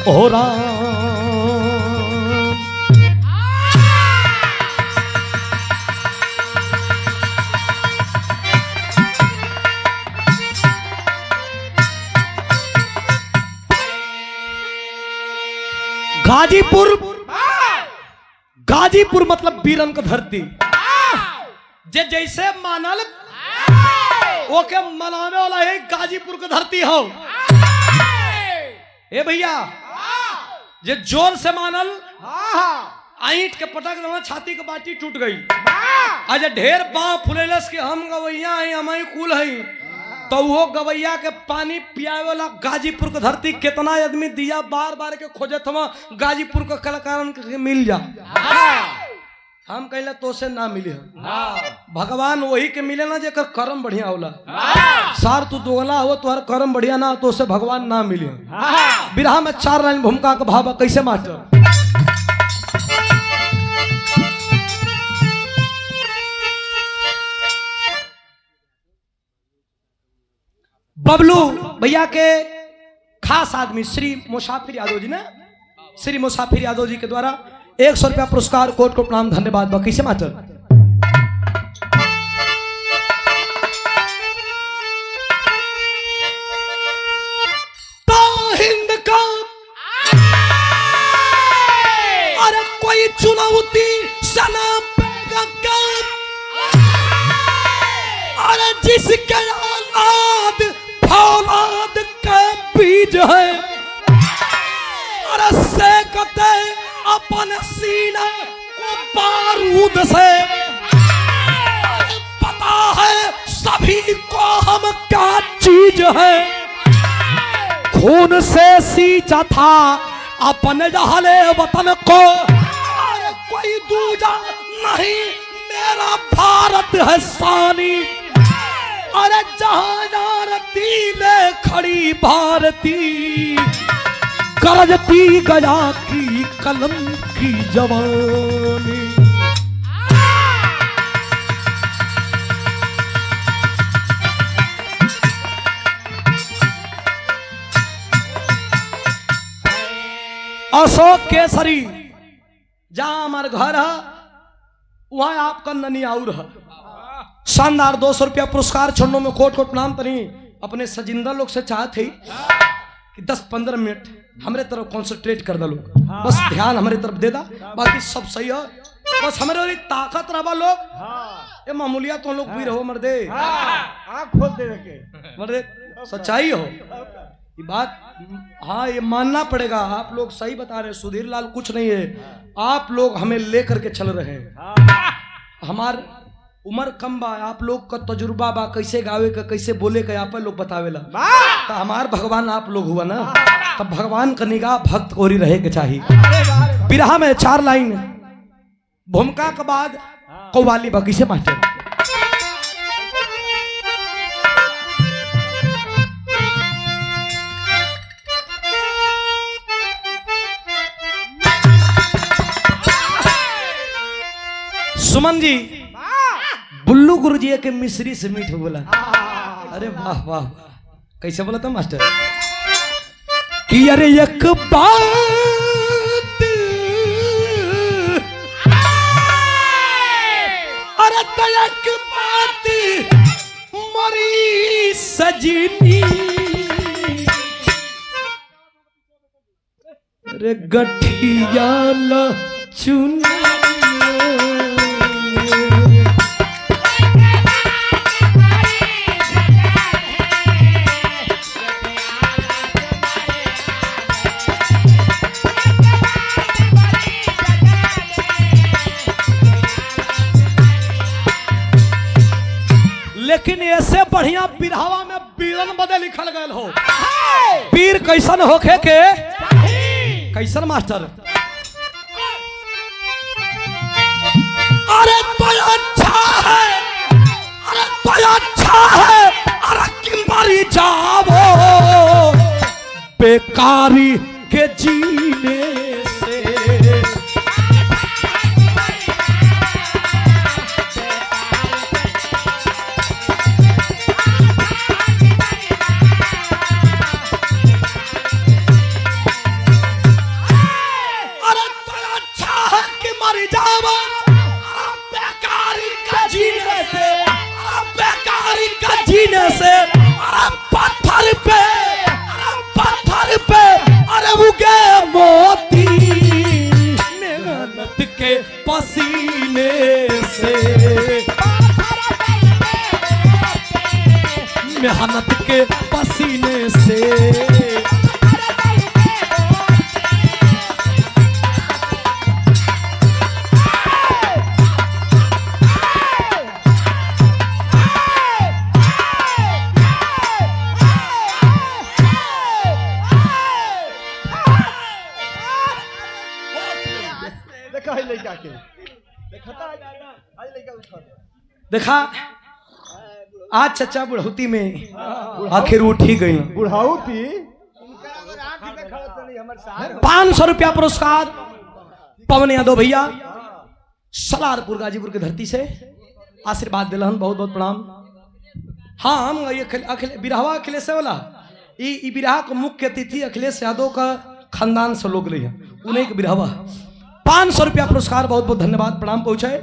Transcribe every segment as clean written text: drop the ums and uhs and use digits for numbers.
ओ राम। गाजीपुर, गाजीपुर मतलब वीरन का धरती। जे जैसे मानल ओके मनाने वाला है गाजीपुर का धरती हो। ए भैया जे जोर से मानल आईट के पटक देना छाती के बाटी टूट गई। आज ढेर बाँ फुलेलस के हम गवैया हैं हमारी कुल हैं तो वो गवैया के पानी पियावे वाला गाजीपुर का धरती कितना आदमी दिया बार बार के खोजे थमा गाजीपुर का कलाकारन के मिल जा। हम कहला तो से ना मिले भगवान वही के मिले ना जेकर कर्म बढ़िया होला। सार तू दोगला हो तुहर कर्म बढ़िया ना तो से भगवान ना मिले। बिरहा में 4 लाइन भूमिका का भाव कैसे मास्टर। बबलू भैया के खास आदमी श्री मुसाफिर यादव जी ने, श्री मुसाफिर यादव जी के द्वारा 100 रुपया पुरस्कार, कोट को प्रणाम धन्यवाद। बाकी से मास्टर तो हिंद का अरे कोई चुनौती सना पेगा अरे जिसके औलाद फौलाद के बीज है अरे से कते अपन सीना को बारूद से पता है सभी को हम क्या चीज है। खून से सींचा था अपन रहले वतन को अरे कोई दूजा नहीं मेरा भारत है सानी अरे जहानारती ले खड़ी भारती गरजती गया की कलम की जवानी। अशोक केसरी जहां हमारे घर है वहां आपका ननियाउर है। शानदार 200 रुपया पुरस्कार छोड़ने में कोट कोट नाम तरी अपने सजिंदा लोग से चाहते ही कि 10-15 मिनट हमारे तरफ कॉन्सेंट्रेट कर दो लोग, बस ध्यान हमारे तरफ दे दा, बाकी सब सही है। बस हमारे वाली ताकत रहा लोग ये मामूलिया तो लोग भी रहो मर्दे आँख खोल दे मर्दे सच्चाई हो ये बात। हाँ ये मानना पड़ेगा आप लोग सही बता रहे हैं। सुधीर लाल कुछ नहीं है, आप लोग हमें लेकर के चल रहे हैं। हमार उम्र कम बा, आप लोग का तजुर्बा बा कैसे गावे का कैसे बोले का आप लोग बतावेला। तो हमार भगवान आप लोग हुआ ना, तब भगवान का निगाह भक्त को ही रहे के चाहिए। बिरहा में 4 लाइन भूमिका के बाद कव्वाली बाकी से मास्टर। सुमन जी बुल्लू गुरुजी के मिश्री से मीठ बोला। अरे वाह वाह कैसे बोला था मास्टर कि अरे एक बात अरे तो एक बात मरी सजनी अरे गठिया चुनी लेकिन ऐसे बढ़िया बिरहावा में बीरन बदे लिखल गए हो। वीर कैसन होखे के कैसन मास्टर अरे तो अच्छा है अरे तो अच्छा है अरे किम्बारी जाओ बेकारी के जीने से मेहनत के पसीने से। देखा है लड़का के, देखा था आज लड़का उठा दे। देखा आज चचा बुढ़ौती में आखिर उठ ही गई। बुढ़ाऊती 500 रुपया पुरस्कार पवन यादव भैया सलारपुर गाजीपुर की धरती से आशीर्वाद दिलन, बहुत बहुत प्रणाम। हाँ हम ये बिरहवा अखिलेश वाला ये बिरहा को मुख्य अतिथि अखिलेश यादव का खानदान से लोग रही है, उन्हें एक बिरहवा 500 रुपया पुरस्कार, बहुत बहुत धन्यवाद प्रणाम पहुंचाए।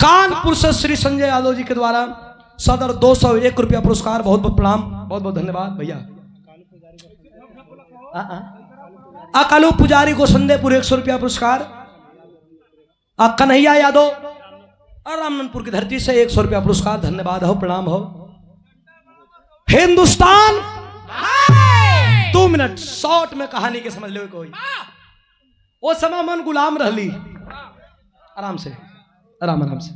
कानपुर से श्री संजय यादव जी के द्वारा सदर 201 रुपया पुरस्कार, बहुत बहुत प्रणाम, बहुत बहुत धन्यवाद भैया। अकालू पुजारी को संदेहपुर 100 रुपया पुरस्कार। कन्हैया यादव और रामनंदपुर की धरती से 100 रुपया पुरस्कार, धन्यवाद हो प्रणाम हो। हिंदुस्तान 2 मिनट शॉर्ट में कहानी के समझ लो कोई। वो समय मन गुलाम रहली, आराम से आराम से।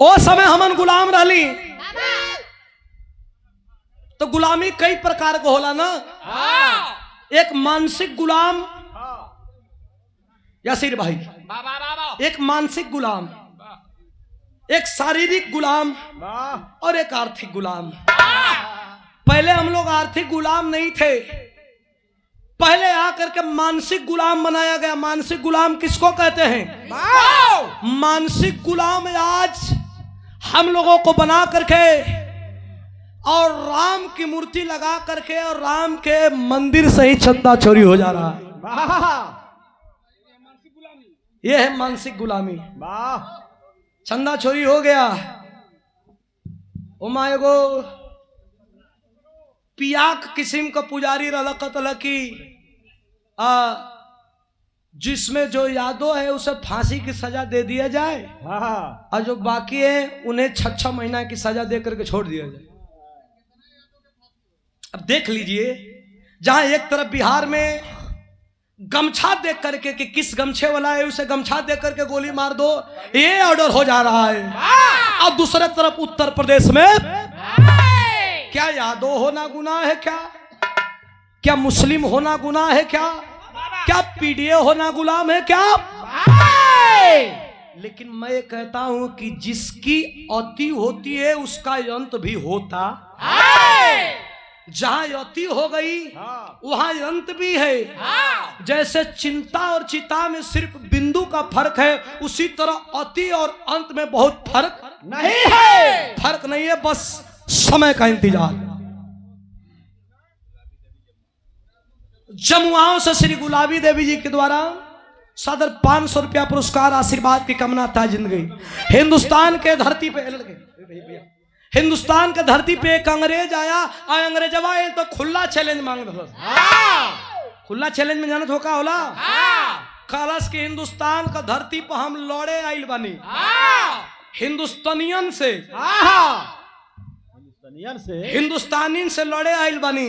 ओ समय हमन गुलाम रहली तो गुलामी कई प्रकार को होला ना। एक मानसिक गुलाम यासीर भाई, एक मानसिक गुलाम, एक शारीरिक गुलाम और एक आर्थिक गुलाम। पहले हम लोग आर्थिक गुलाम नहीं थे, पहले आकर के मानसिक गुलाम बनाया गया। मानसिक गुलाम किसको कहते हैं? मानसिक गुलाम आज हम लोगों को बना करके और राम की मूर्ति लगा करके और राम के मंदिर से ही चंदा चोरी हो जा रहा है। यह है मानसिक गुलामी। चंदा चोरी हो गया। ओ माएगो पियाक किस्म का पुजारी रलकतल की जिसमें जो यादव है उसे फांसी की सजा दे दिया जाए और जो बाकी है उन्हें 6 महीना की सजा दे करके छोड़ दिया जाए। अब देख लीजिए, जहां एक तरफ बिहार में गमछा देख करके कि किस गमछे वाला है उसे गमछा देख करके गोली मार दो, ये ऑर्डर हो जा रहा है। और दूसरे तरफ उत्तर प्रदेश में क्या यादव होना गुनाह है? क्या मुस्लिम होना गुनाह है? क्या पीडीए होना गुलाम है? क्या? लेकिन मैं कहता हूं कि जिसकी अति होती है उसका अंत भी होता। जहां अति हो गई वहां अंत भी है। जैसे चिंता और चिता में सिर्फ बिंदु का फर्क है, उसी तरह अति और अंत में बहुत फर्क नहीं है। फर्क नहीं है, बस समय का इंतजार। जमुआओं से श्री गुलाबी देवी जी के द्वारा सदर 500 रुपया पुरस्कार, आशीर्वाद की कामना था जिंदगी। हिंदुस्तान के धरती पे हिंदुस्तान के धरती पे एक अंग्रेज आया और अंग्रेजवा तो खुला चैलेंज मांग रहा। खुला चैलेंज में जानत हो का होला? कालस के हिंदुस्तान का धरती पर हम लड़े आइल बानी हिंदुस्तानियन से, हिंदुस्तानियन से लड़े आइल बानी।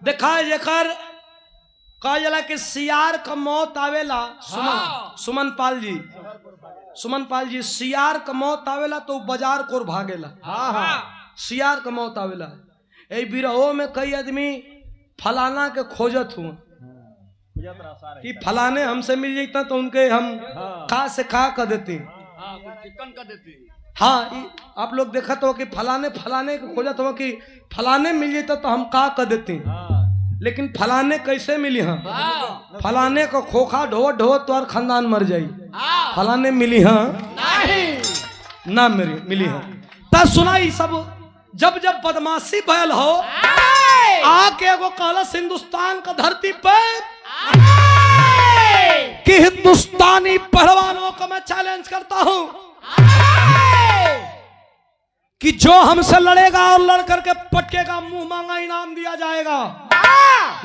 देखा जेकर कहा जला कि सियार का मौत आवेला। सुमन पाल जी सियार का मौत आवेला तो बाजार को भागेला। सियार का मौत आवेला। ए बिरहो में कई आदमी फलाना के खोजत हुआ कि फलाने हमसे मिल जाता तो उनके हम खा से खा कर देते। हाँ आप लोग देखा तो कि फलाने के खोजत हो कि फलाने मिल जाता तो हम का कर देते। लेकिन फलाने कैसे मिली? हाँ फलाने को खोखा ढो तो खानदान मर जाई। फलाने मिली हाँ ना मिली हाँ। तब सुनाई सब जब बदमाशी भयल हो आके एगो कहलस हिंदुस्तान का धरती पे कि हिंदुस्तानी पहलवानों को मैं चैलेंज करता हूं कि जो हमसे लड़ेगा और लड़ करके पटकेगा मुंह मांगा इनाम दिया जाएगा।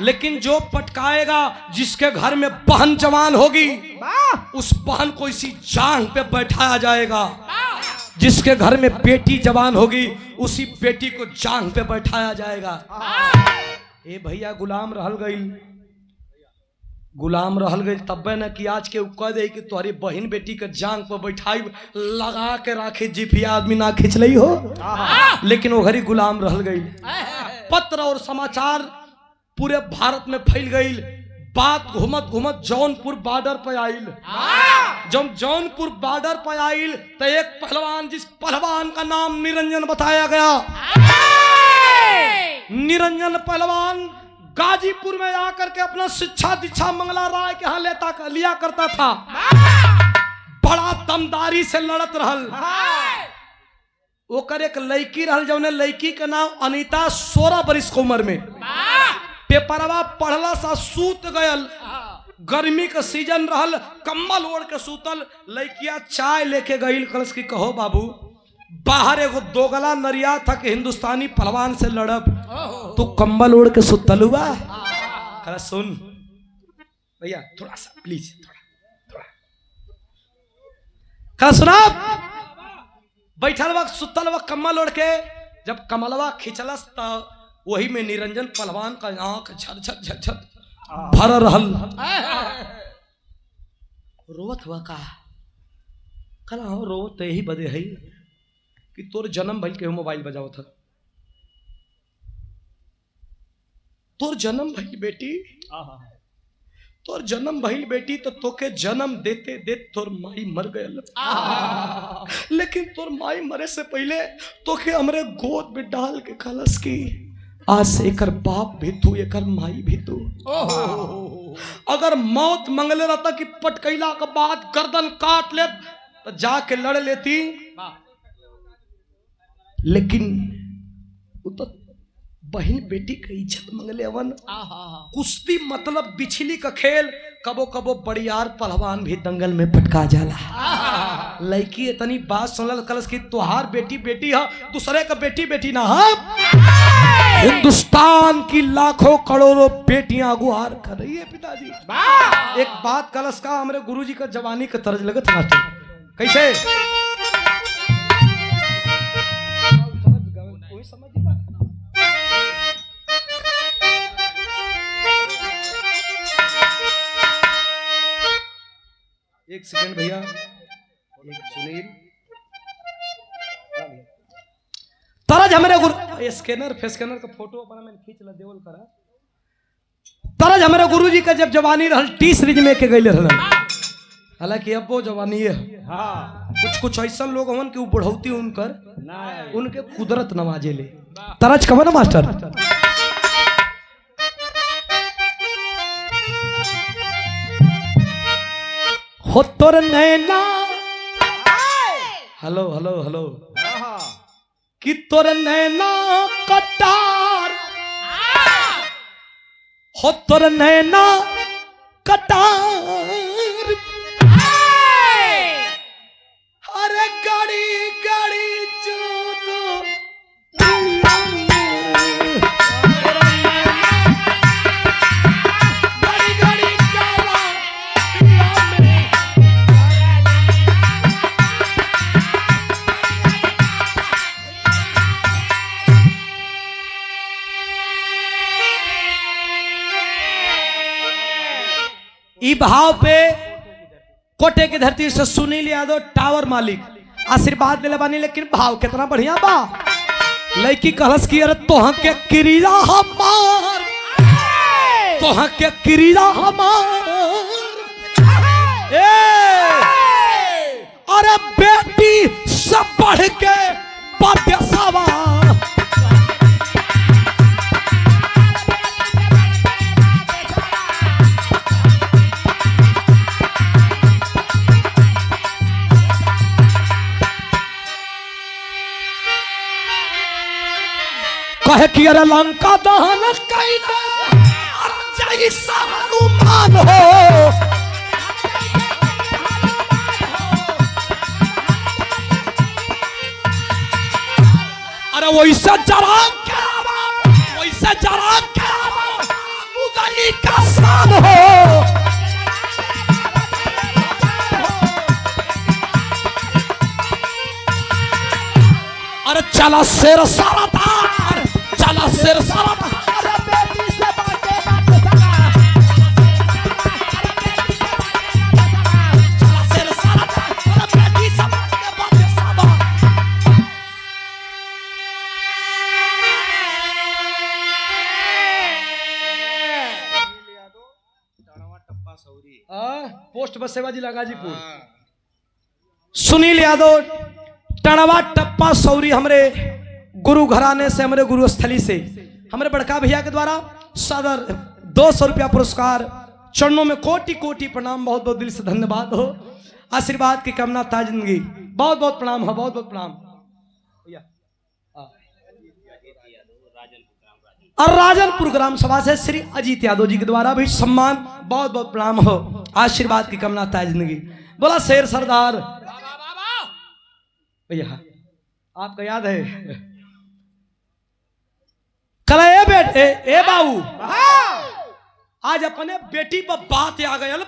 लेकिन जो पटकाएगा, जिसके घर में बहन जवान होगी उस बहन को इसी जांग पे बैठाया जाएगा। जिसके घर में बेटी जवान होगी उसी बेटी को जांग पे बैठाया जाएगा। ए भैया गुलाम रहल गई तब न कि आज के कह दे कि तुम्हारी बहन बेटी के जांग पर बैठाई लगा के राखे जिफिया आदमी ना खींच ली हो, लेकिन वो घड़ी गुलाम रहल गई। पत्र और समाचार पूरे भारत में फैल गई। बात घूमत घूमत जौनपुर बॉर्डर पर आइल। जब जौनपुर बॉर्डर पर आइल तो एक पहलवान, जिस पहलवान का नाम निरंजन बताया गया, निरंजन पहलवान गाजीपुर में आकर के अपना शिक्षा दीक्षा मंगला राय के यहाँ लिया करता था। बड़ा दमदारी से लड़त रहल। ओकर एक लड़की रहल, जौने लड़की के नाम अनीता, 16 बरिस की उम्र में पेपरवा पढ़ला सा सूत गयल। गर्मी का सीजन रहल, कम्बल ओढ़ के सूतल। लड़किया चाय लेके गई, कलश की कहो बाबू बाहर एगो दोगला नरिया था कि हिंदुस्तानी पहलवान से लड़ब, तू कम्बल ओढ़ के सुतल हुआ। कल सुन भैया थोड़ा सा प्लीज, थोड़ा कल सुना। बैठल वक्त सुतल वक्त कम्बल ओढ़ के जब कमलवा खिंचलस तो वही में निरंजन पहलवान का आंख झरझर झरझर भर रहल। रोवत हुआ का कल रोवत यही बदे है कि तोर जन्म भइल के मोबाइल बजाओ था। तोर जन्म भइल बेटी, तोर जन्म भइल बेटी तो तोके जन्म देते देते तोर माई मर गयल। लेकिन तोर माई मरे से पहले तोके हमरे गोद में डाल के खलस की, आज से एकर बाप भी तू, एकर माई भी तू। अगर मौत मंगले रहता कि पटकैला के बाद गर्दन काट ले तो जाके लड़ लेती, लेकिन वो तो बहन बेटी का इज्जत मंगले अवन। कुश्ती मतलब बिछली का खेल, कबो कबो बड़ियार पहलवान भी दंगल में पटका जाला। लड़की इतनी बात सुनल कलस की तुहार बेटी बेटी है, दूसरे का बेटी बेटी ना है। हिंदुस्तान की लाखों करोड़ों बेटियां गुहार कर रही है पिताजी। एक बात कलश का हमारे गुरुजी का जवानी का तर्ज लगत मास्टर कैसे एक सेकंड भैया, एक सुनील तरज हमारे गुरु स्कैनर फेस्कैनर का फोटो अपना मैंने खींच ला देवल करा। तरज हमारे गुरुजी का जब जवानी रहल 30 रिज में के गइले रहल। हालांकि अब वो जवानी है। हाँ। कुछ ऐसा लोग हवन कि बढ़ौती उनकर उनके कुदरत नवाजे ले। तरज कब ना मास्टर हो तोर नैना, हेलो हेलो हेलो, कि तोर नैना कटार, हो तोर नैना कटार, अरे गाड़ी गाड़ी चूनो ई भाव पे कोटे की धरती से सुनील यादव टावर मालिक आशीर्वाद दिले बानी। लेकिन भाव कितना बढ़िया बा। लड़की कहलस की अरे तोह के क्रिया हमार, तोह के क्रिया हमार, अरे बेटी सब बढ़ के परदेसवा, कहे कि अरे लंका दहन कैला जैसा हनुमान हो, अरे वैसा जरा वैसा जरा उदय का शान हो। चला शेर सरदार, चला शेर सरदार, बेटी से बाटे बात सगा, चला शेर सरदार, बेटी से बाटे बात सगा। पोस्ट बस सेवा जिला गाजीपुर। सुनील यादव टणवा टप्पा सौरी, हमरे गुरु घराने से, हमरे गुरु स्थली से, हमरे बड़का भैया के द्वारा सादर 200 रुपया पुरस्कार, चरणों में कोटि कोटि प्रणाम, बहुत बहुत दिल से धन्यवाद हो, आशीर्वाद की कामना था जिंदगी, बहुत बहुत प्रणाम हो, बहुत बहुत प्रणाम। और राजनपुर ग्राम सभा से श्री अजीत यादव जी के द्वारा भी सम्मान, बहुत बहुत प्रणाम हो, आशीर्वाद की कामना था जिंदगी। बोला शेर सरदार भैया, आपका याद है कल ए बेटे ए बाबू, आज अपने बेटी पर बात आ गयल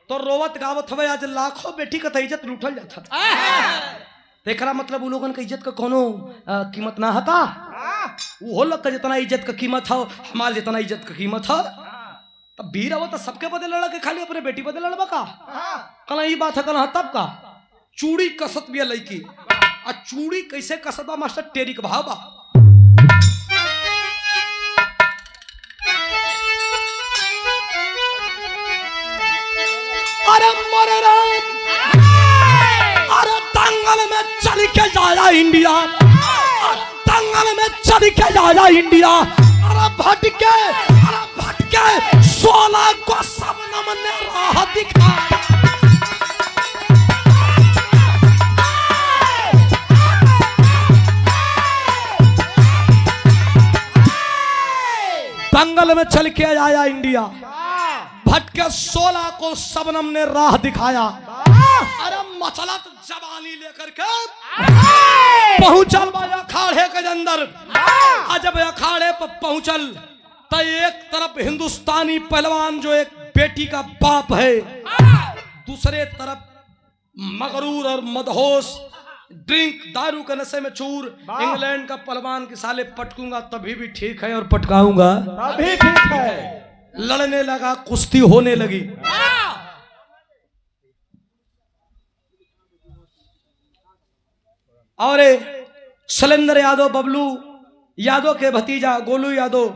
तो रोवत गावत हवे, आज लाखों बेटी का इज्जत लूटल जाता। देखरा मतलब उ लोगन के इज्जत का कोनो कीमत ना हता, वो लोग का जितना इज्जत का कीमत हो, हमारे जितना इज्जत का कीमत हो। तब वीर हो तो सबके बदले लड़ा के, खाली अपने बेटी बदले लड़बा का? कल ये बात है, कल तब का चूड़ी कसत भी लड़की, और चूड़ी कैसे कसत बा मास्टर, टेरी का भाव बा। अरे मोरे राम, अरे दंगल में चल के जाया इंडिया, दंगल में चल के जाया इंडिया, अरे भटके 16 को सबनम ने राह दिखा। दंगल में चल के आया इंडिया, भटके 16 को सबनम ने राह दिखाया। अरे मचला तो जवानी लेकर के पहुंचल अखाड़े के अंदर, जब अखाड़े पर पहुंचल तो एक तरफ हिंदुस्तानी पहलवान जो एक बेटी का बाप है, दूसरे तरफ मगरूर और मदहोश ड्रिंक दारू के नशे में चूर इंग्लैंड का पहलवान के साले पटकूंगा तभी भी ठीक है और पटकाऊंगा तभी ठीक है। लड़ने लगा, कुश्ती होने लगी। और शैलेंद्र यादव, बबलू यादव के भतीजा गोलू यादव,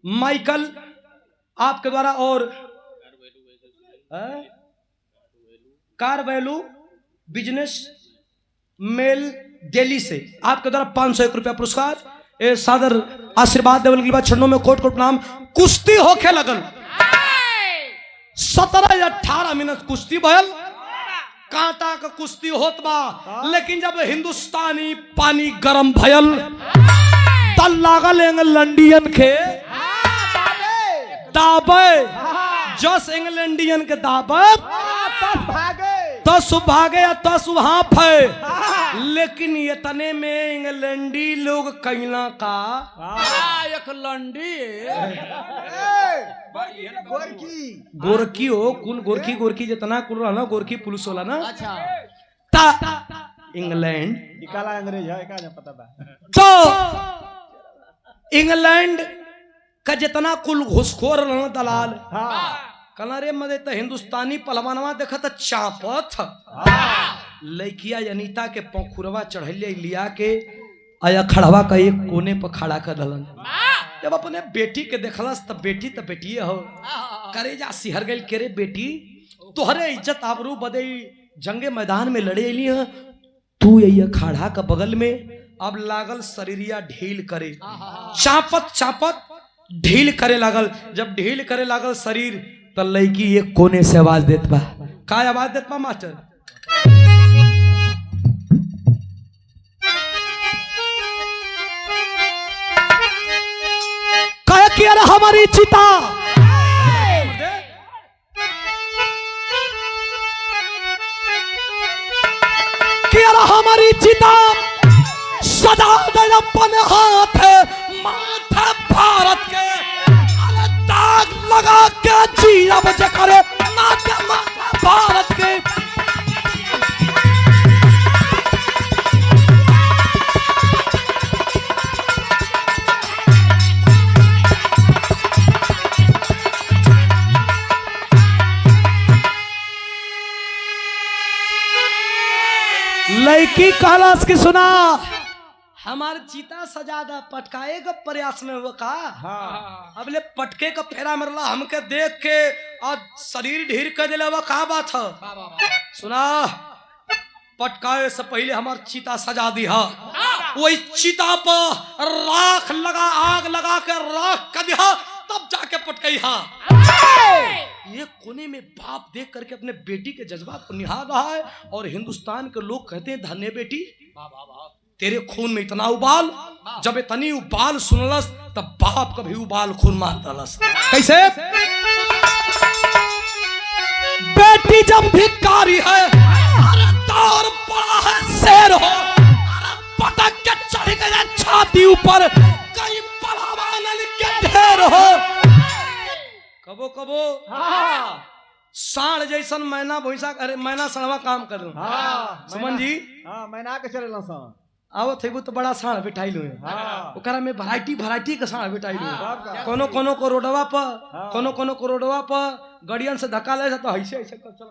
माइकल आपके द्वारा, और कार वैल्यू बिजनेस मेल दिल्ली से आपके द्वारा 501 रुपया पुरस्कार, ए सादर आशीर्वाद देवल के बाद छन्नों में कोट कोट प्रणाम। कुश्ती होके लगल, 17 या 18 मिनट कुश्ती भयल, कांटा का कुश्ती होत बा, लेकिन जब हिंदुस्तानी पानी गरम भयल तल लागल इंग्लैंडियन के दाबे, जस इंग्लैंडियन के दाबे तस भागे या तस वहां फे, लेकिन ये तने में इंग्लैंडी लोग कैला का एक लंडी गोरकी हो, कुल गोरकी गोरकी जितना कुल रहा गोरकी पुलिस वाला ना, अच्छा ता इंग्लैंड निकाला अंग्रेज है का पता बा। तो इंग्लैंड का जितना कुल घुसखोर रहा दलाल, कलरे मदे तो हिंदुस्तानी पहलवानवा देखा था चापत लड़किया अनीता के पंखुरवा चढ़लिया लिया के आया खड़वा का एक कोने पर खड़ा कर दलन। जब अपने बेटी के देखलस तब बेटी तो बेटी हो, करे जा सिहर गई के रे बेटी, तोहरे इज्जत आबरू बदे जंगे मैदान में लड़े अली है, तू ये खाड़ा का बगल में। अब लागल शरीरिया ढील करे, चापत चापत ढील करे लागल। जब ढील करे लागल शरीर तो लड़की एक कोने से आवाज देत बा, का आवाज देत बा मास्टर? कहे कि अरे हमारी चिता कि अरे हमारी चिता सदा दे अपन हाथ माथे भारत के, अरे दाग लगा के जी अब जकरे माथे भारत के। लड़की कहलास की सुना हमार चीता सजादा पटकाए का प्रयास में हुआ का हाँ अब ले पटके का फेरा मरला हमके देख के और शरीर ढीर कर दिला हुआ का बात है सुना पटकाए से पहले हमार चीता सजा दी है वही चीता पर राख लगा आग लगा कर राख कर दिया तब जाके पटकई हा ये कोने में बाप देख करके अपने बेटी के जज्बात को निहार रहा है और हिंदुस्तान के लोग कहते हैं धन्य बेटी तेरे खून में इतना उबाल जब इतनी उबाल सुनलस तब बाप कभी उबाल खून मार डालस कैसे बेटी जब भिखारी है अरे दौर बड़ा है शेर हो अरे पटक के चढ़ गया छाती ऊपर कहीं पहलवान के ढेर हो कबो कबो साढ़ जैसन मैना भैंसा अरे मैना सड़वा काम कर लूं सुमन जी हाँ मैना के चले सा आवत है तो बड़ा साढ़ बिठाई लू ओकरा में वैरायटी का साढ़ बिठाई लू कोनो कोनो को रोडवा पर कोनो को रोडवा पर गड़ियन से धक्का ले तो ऐसे ऐसे कर चल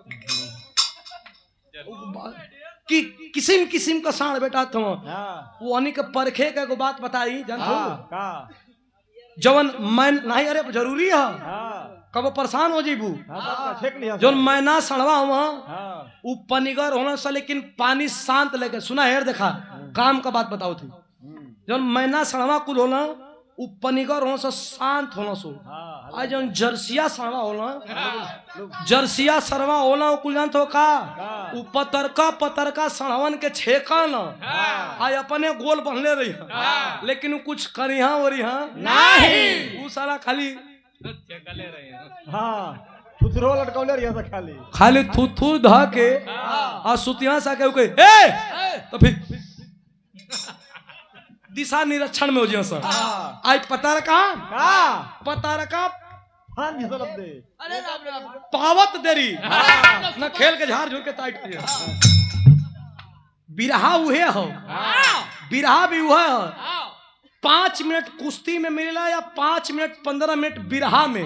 कि किस्म किस्म का साढ़ बेटा तो वो अनी के परखे के एगो बात बताई जानतो जवन मैं नहीं अरे जरूरी है कब परेशान हो जीबू जो मैना सड़वा हुआ वो पनिगर होना सा लेकिन पानी शांत लेके सुना हेर देखा काम का बात बताओ थी जो मैना सड़वा कुल होना वो पनिगर होना सा शांत होना सो आज जो जर्सिया सड़वा होना जर्सिया सरवा होना वो कुल जानते हो का वो पतरका सड़वन के छेका न आज अपने गोल बनले रही लेकिन वो कुछ करिहा और नहीं वो सारा खाली थुथरो लटकौले रहिया खाली खाली थुथुर ध के आ सुतिया सा के ए तो फिर दिशा निरीक्षण में हो जिया सर आज पता रखा हां जी सब दे अरे पावत देरी ना खेल के झाड़ झूर के टाइट किया बिरहा उहे हो बिरहा भी उहे हो 5 मिनट कुश्ती में मिलेला या 5 मिनट 15 मिनट बिरहा में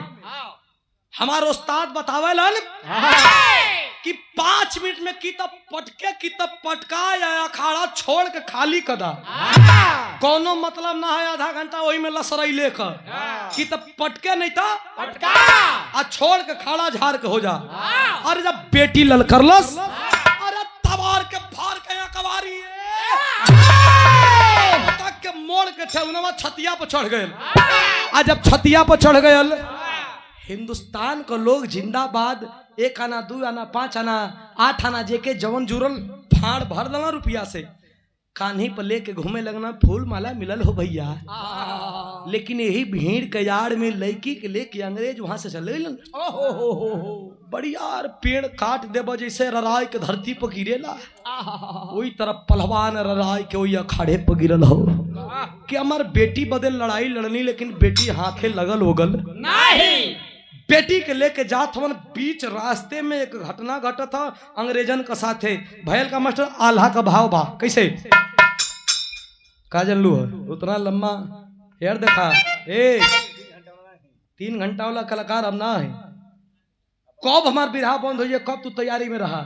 हमारे उस्ताद बतावेलन कि 5 मिनट में की तब पटका या अखाड़ा छोड़ के खाली कदा कोनो मतलब ना है आधा घंटा वही में लसरई लेकर कि तब पटके नहीं था पटका आ छोड़ के खाड़ा झाड़ के हो जा अरे जब बेटी ललकरलस अरे तबार के फार के कवारी के मोड़ के ठेवनवा छतिया पर चढ़ गए आ जब छतिया पर चढ़ गए हिंदुस्तान को लोग जिंदाबाद 1 आना 2 आना 5 आना 8 आना जेके जवन जुरल फाड़ भर देना रुपया से कान्ही पर लेके घूमे लगना फूल माला मिलल हो भैया लेकिन यही भीड़ के यार में लड़की के लेके अंग्रेज वहां से चले बड़ी यार पेड़ काट देव जैसे रराय के धरती पर गिरेला वही तरफ पहलवान रराय के वही अखाड़े पर गिरल हो कि हमार बेटी बदे लड़ाई लड़नी लेकिन बेटी हाथे लगल होगल नहीं बेटी के लेके जात हवन बीच रास्ते में एक घटना घटा था अंग्रेजन का साथे भैल का मास्टर आल्हा का भाव बा कैसे का जनलू है उतना लम्बा यार देखा 3 घंटा वाला कलाकार अब ना है कब हमार बिरहा बंद हो कब तू तैयारी में रहा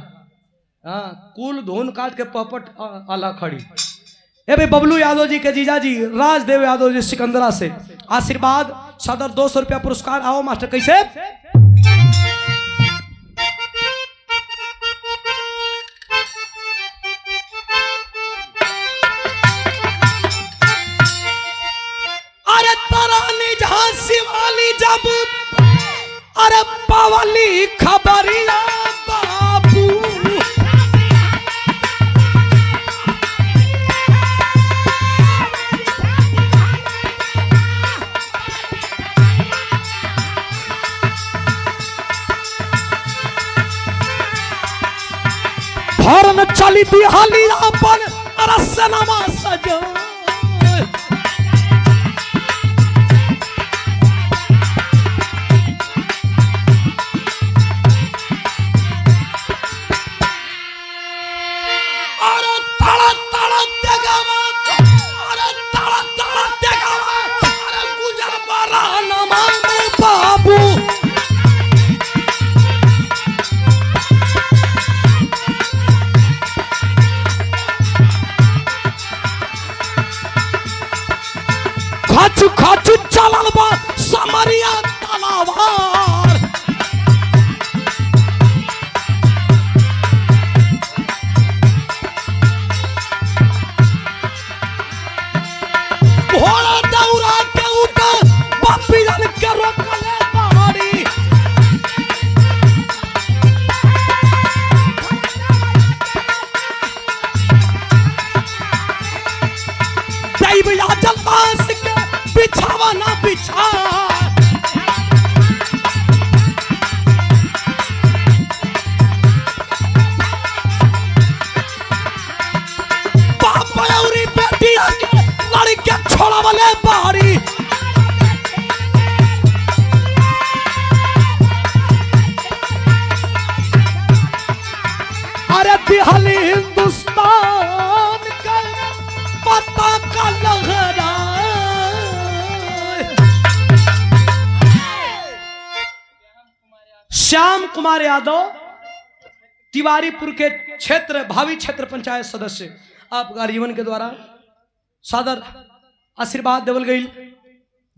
कुल धुन काट के पपट आल्हा खड़ी ए भाई बबलू यादव जी के जीजा जी राजदेव यादव जी सिकंदरा से आशीर्वाद सदर 200 रुपया पुरस्कार आओ मास्टर कैसे अरे तरानी झांसी वाली जब अरे पावली खबरिया बाबू हरन चली थी हाली अपन रसनमा सजो अरे तड़ा तड़ा देगावा अरे तड़ा तड़ा देगावा अरे गुजर बारा नमा में बाबू बिछा। बाप औरी बेटी लड़के छोड़ा वाले बारी। अरे दिहाली हिंदुस्तान का पताका लहरा। श्याम कुमार यादव तिवारीपुर के क्षेत्र भावी क्षेत्र पंचायत सदस्य, आपका जीवन के द्वारा सादर आशीर्वाद देवल गई।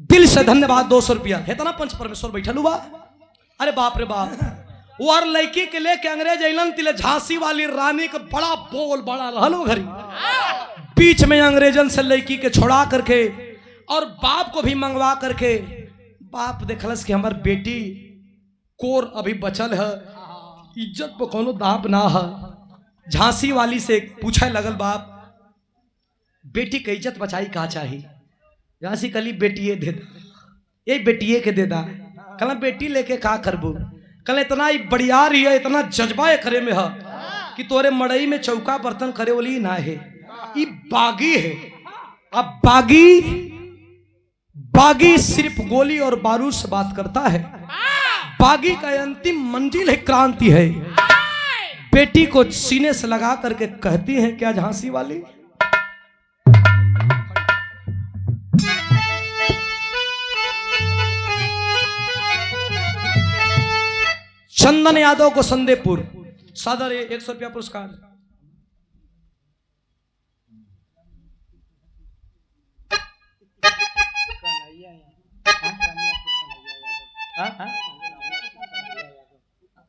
दिल से धन्यवाद। 200 रुपया है तना पंच परमेश्वर बैठल हुआ। अरे बाप रे बाप, वो और लड़की के लेके अंग्रेज अलन तिले झांसी वाली रानी का बड़ा बोल बड़ा रहलो घरी। बीच में अंग्रेजन से लड़की के छोड़ा करके और बाप को भी मंगवा करके, बाप देखलस कि हमार बेटी कोर अभी बचल है, इज्जत पर कोनो दाब ना है। झांसी वाली से पूछे लगल बाप, बेटी के इज्जत बचाई का चाहिए? झांसी कली बेटिए दे दा, ये बेटिए के दे दा। कल बेटी लेके का करबू? कल इतना ही बढ़िया रही है, इतना जज्बा करे में है कि तोरे मड़ई में चौका बर्तन करे वाली ना है। ये बागी है। अब बागी सिर्फ गोली और बारूद से बात करता है। बागी का अंतिम मंजिल है क्रांति है। बेटी को सीने से लगा करके कहती है क्या झांसी वाली? चंदन यादव को संदेपुर सादर 100 रुपया पुरस्कार।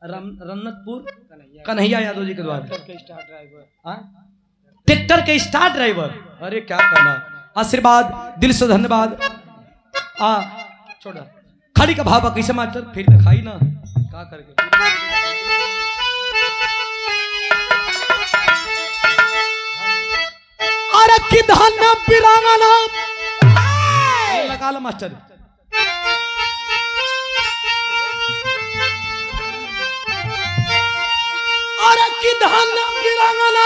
रन्नतपुर कन्हैया यादव जी के द्वारा ट्रैक्टर के स्टार ड्राइवर। अरे क्या कहना, आशीर्वाद दिल से धन्यवाद। छोड़ा खड़ी का भाव कैसे मास्टर फिर दिखाई ना का करके। अरे किधन बिरांगना लगा लो मास्टर। अरे किधन बिरांगना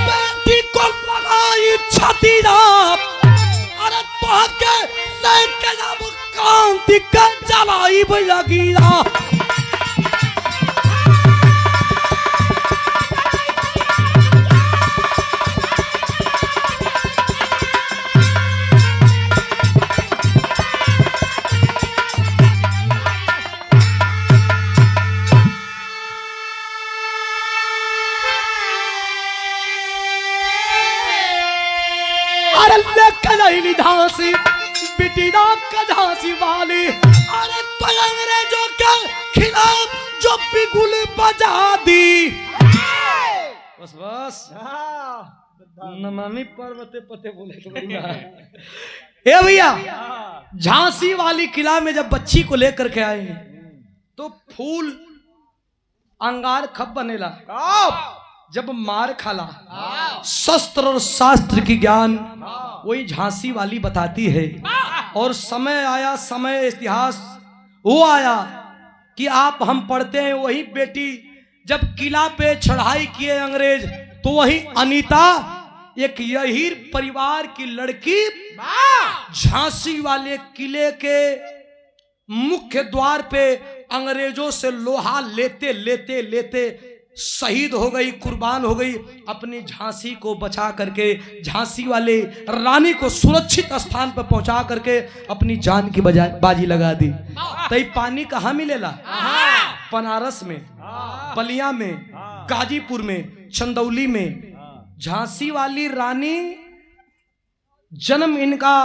बेटी को लगाई छाती दाप। अरे तो के लेके जब कांति का जलाई लगी ना। अरे लेके नहीं झांसी बेटी का झांसी वाली। अरे तो अंग्रेजों के खिलाफ जो बिगुल बजा दी। बस बस नमामि पर्वते पते बोले तो बढ़िया। ए भैया, झांसी वाली किला में जब बच्ची को लेकर के आए तो फूल अंगार खप बनेला। जब मार खाला शस्त्र और शास्त्र की ज्ञान वही झांसी वाली बताती है। और समय आया, समय इतिहास वो आया कि आप हम पढ़ते हैं वही बेटी जब किला पे चढ़ाई किए अंग्रेज, तो वही अनीता एक यही परिवार की लड़की झांसी वाले किले के मुख्य द्वार पे अंग्रेजों से लोहा लेते लेते लेते शहीद हो गई, कुर्बान हो गई। अपनी झांसी को बचा करके झांसी वाले रानी को सुरक्षित स्थान पर पहुंचा करके अपनी जान की बाजी लगा दी। तई पानी कहाँ मिलेला? बनारस में, बलिया में, गाजीपुर में, चंदौली में। झांसी वाली रानी जन्म इनका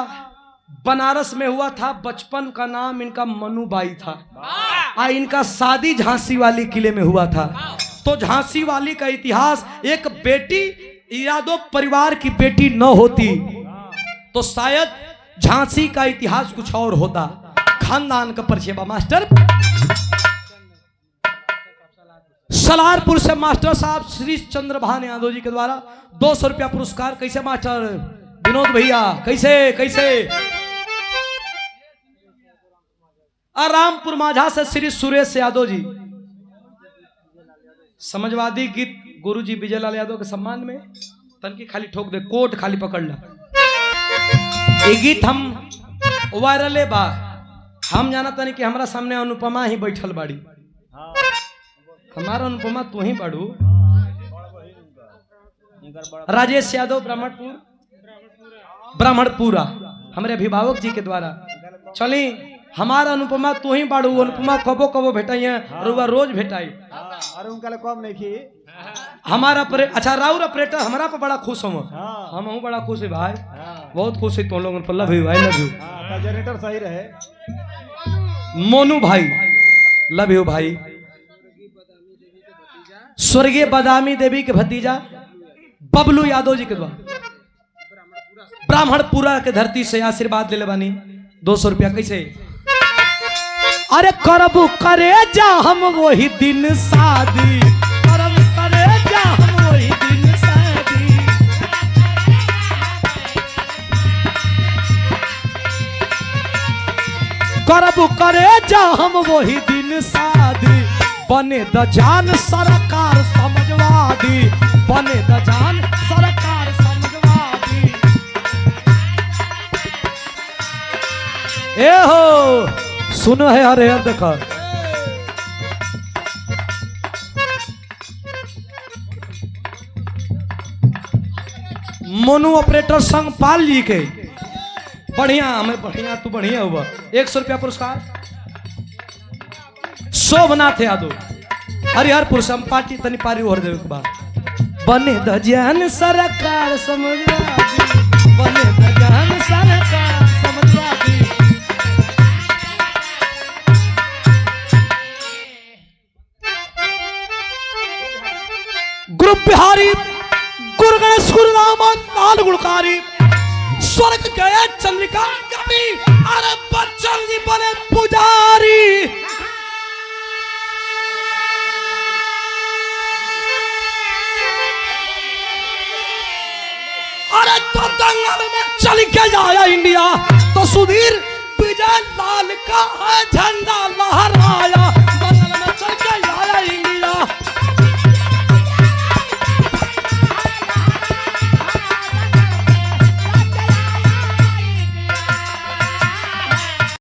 बनारस में हुआ था। बचपन का नाम इनका मनुबाई था। इनका शादी झांसी वाली किले में हुआ था। तो झांसी वाली का इतिहास, एक बेटी यादव परिवार की बेटी न होती तो शायद झांसी का इतिहास कुछ और होता। खानदान का परिचय बा मास्टर। सलारपुर से मास्टर साहब श्री चंद्रभान यादव जी के द्वारा 200 रुपया पुरस्कार। कैसे मास्टर विनोद भैया? कैसे कैसे और रामपुर माझा से श्री सुरेश यादव जी, समाजवादी गीत गुरुजी विजयलाल यादव के सम्मान में तनकी खाली ठोक दे, कोट खाली पकड़ ला। ये गीत हम वायरले बा, हम जाना तनी कि हमारा सामने अनुपमा ही बैठल बाड़ी। हमारा अनुपमा तू ही बाड़ू। राजेश यादव ब्राह्मणपुरा हमारे अभिभावक जी के द्वारा चली। हमारा अनुपमा तू ही बाड़ू। अनुपमा कबो कबो भेटाई रुआ रोज भेटाई। अरे उनका कम नहीं की हमारा अच्छा राउर ऑपरेटर हमारा पर बड़ा खुश हम हूँ बड़ा खुश है भाई, बहुत खुश है तुम लोगों पर। लव यू भाई, लव यू। जनरेटर सही रहे। मोनू भाई लव यू भाई। स्वर्गीय बदामी देवी के भतीजा बबलू यादव जी के द्वारा ब्राह्मणपुरा के धरती से आशीर्वाद ले बानी 200 रुपया। कैसे? अरे करबू करे जा हम वही दिन शादी, करबू करे जा हम वही दिन शादी। करबू करे जा हम वही दिन शादी, बने द जान सरकार समझवादी, बने द जान सरकार समझवादी। ए हो सुनो है अरे यार देखो मोनू ऑपरेटर संघ पाल जी के बढ़िया, हमें बढ़िया तू बढ़िया हुआ। 100 रुपया पुरस्कार शोभनाथ यादव हरिहरपुर से। हम पार्टी तनी पारी और देवे के बाद बने द जान सरकार समझवादी, बने द जान सरकार समझवादी। गुरु बिहारी गुरु गणेश गुरु रामन लाल गुणकारी स्वर्ग गए चंद्रिका कवि अरे बच्चन जी बने पुजारी। अरे तो दंगल में चल के जाया इंडिया तो सुधीर विजय लाल का है झंडा।